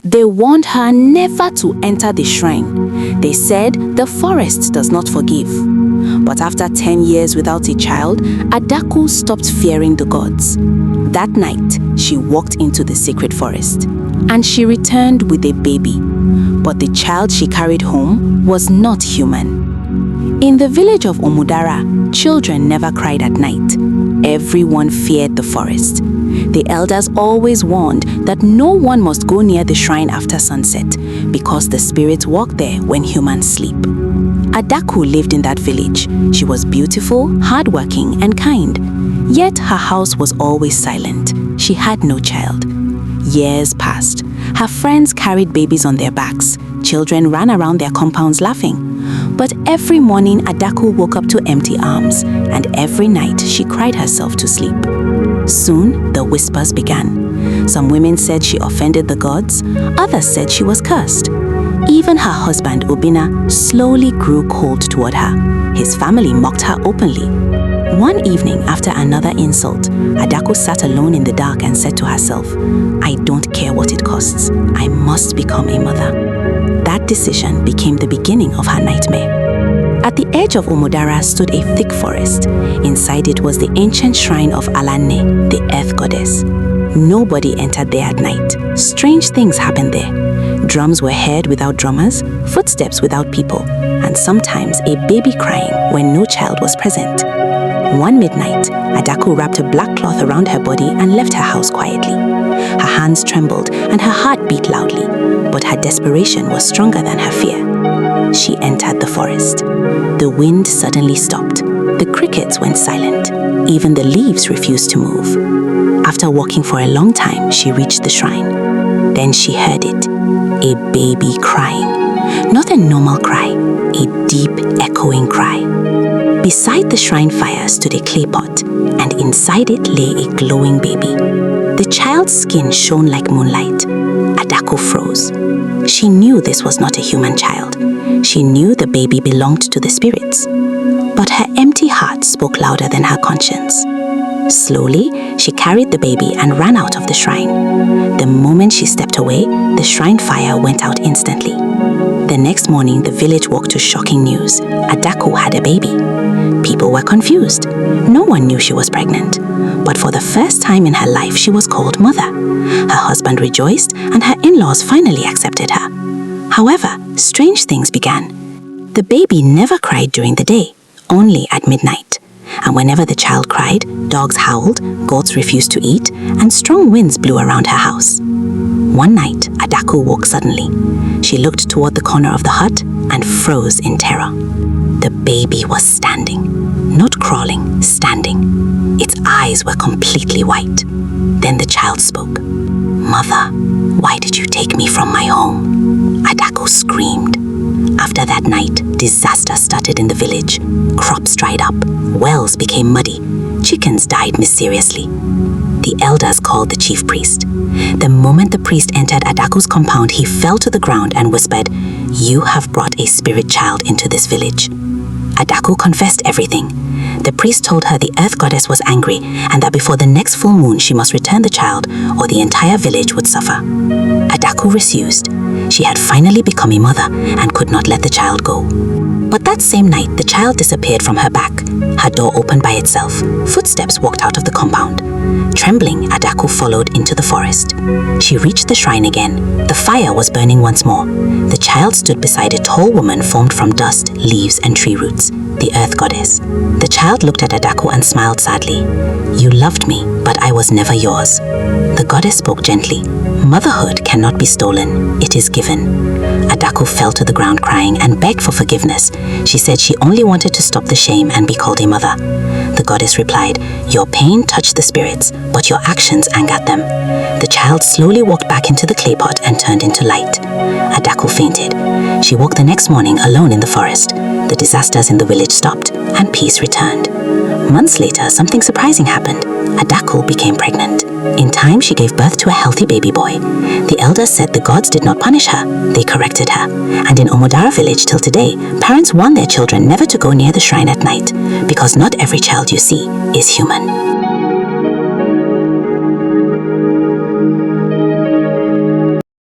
They warned her never to enter the shrine. They said the forest does not forgive. But after 10 years without a child, Adaku stopped fearing the gods. That night, she walked into the sacred forest, and she returned with a baby. But the child she carried home was not human. In the village of Umudara, children never cried at night. Everyone feared the forest. The elders always warned that no one must go near the shrine after sunset because the spirits walk there when humans sleep. Adaku lived in that village. She was beautiful, hardworking, and kind. Yet her house was always silent. She had no child. Years passed. Her friends carried babies on their backs. Children ran around their compounds laughing. But every morning Adaku woke up to empty arms, and every night she cried herself to sleep. Soon the whispers began. Some women said she offended the gods. Others said she was cursed. Even her husband Obina slowly grew cold toward her. His family mocked her openly. One evening, after another insult, Adaku sat alone in the dark and said to herself, "I don't care what it costs. I must become a mother." That decision became the beginning of her nightmare. At the edge of Umudara stood a thick forest. Inside it was the ancient shrine of Alanne, the earth goddess. Nobody entered there at night. Strange things happened there. Drums were heard without drummers, footsteps without people, and sometimes a baby crying when no child was present. One midnight, Adaku wrapped a black cloth around her body and left her house quietly. Her hands trembled and her heart beat loudly, but her desperation was stronger than her fear. She entered the forest. The wind suddenly stopped. The crickets went silent. Even the leaves refused to move. After walking for a long time, she reached the shrine. Then she heard it, a baby crying. Not a normal cry, a deep, echoing cry. Beside the shrine fire stood a clay pot, and inside it lay a glowing baby. The child's skin shone like moonlight. Adaku froze. She knew this was not a human child. She knew the baby belonged to the spirits. But her empty heart spoke louder than her conscience. Slowly, she carried the baby and ran out of the shrine. The moment she stepped away, the shrine fire went out instantly. The next morning, the village woke to shocking news. Adaku had a baby. People were confused. No one knew she was pregnant. But for the first time in her life, she was called mother. Her husband rejoiced, and her in-laws finally accepted her. However, strange things began. The baby never cried during the day, only at midnight. And whenever the child cried, dogs howled, goats refused to eat, and strong winds blew around her house. One night, Adaku woke suddenly. She looked toward the corner of the hut and froze in terror. The baby was standing, not crawling, standing. Its eyes were completely white. Then the child spoke. "Mother, why did you take me from my home?" Adaku screamed. After that night, disaster started in the village. Crops dried up, wells became muddy, chickens died mysteriously. The elders called the chief priest. The moment the priest entered Adaku's compound, he fell to the ground and whispered, "You have brought a spirit child into this village." Adaku confessed everything. The priest told her the earth goddess was angry and that before the next full moon she must return the child or the entire village would suffer. Adaku refused. She had finally become a mother and could not let the child go. But that same night, the child disappeared from her back. Her door opened by itself. Footsteps walked out of the compound. Trembling, Adaku followed into the forest. She reached the shrine again. The fire was burning once more. The child stood beside a tall woman formed from dust, leaves, and tree roots, the earth goddess. The child looked at Adaku and smiled sadly. "You loved me, but I was never yours." The goddess spoke gently. "Motherhood cannot be stolen. It is given." Adaku fell to the ground crying and begged for forgiveness. She said she only wanted to stop the shame and be called a mother. The goddess replied, "Your pain touched the spirits, but your actions angered them." The child slowly walked back into the clay pot and turned into light. Adaku fainted. She woke the next morning alone in the forest. The disasters in the village stopped and peace returned. Months later, something surprising happened. Adaku became pregnant. In time, she gave birth to a healthy baby boy. The elders said the gods did not punish her, they corrected her. And in Umudara village till today, parents warn their children never to go near the shrine at night, because not every child you see is human.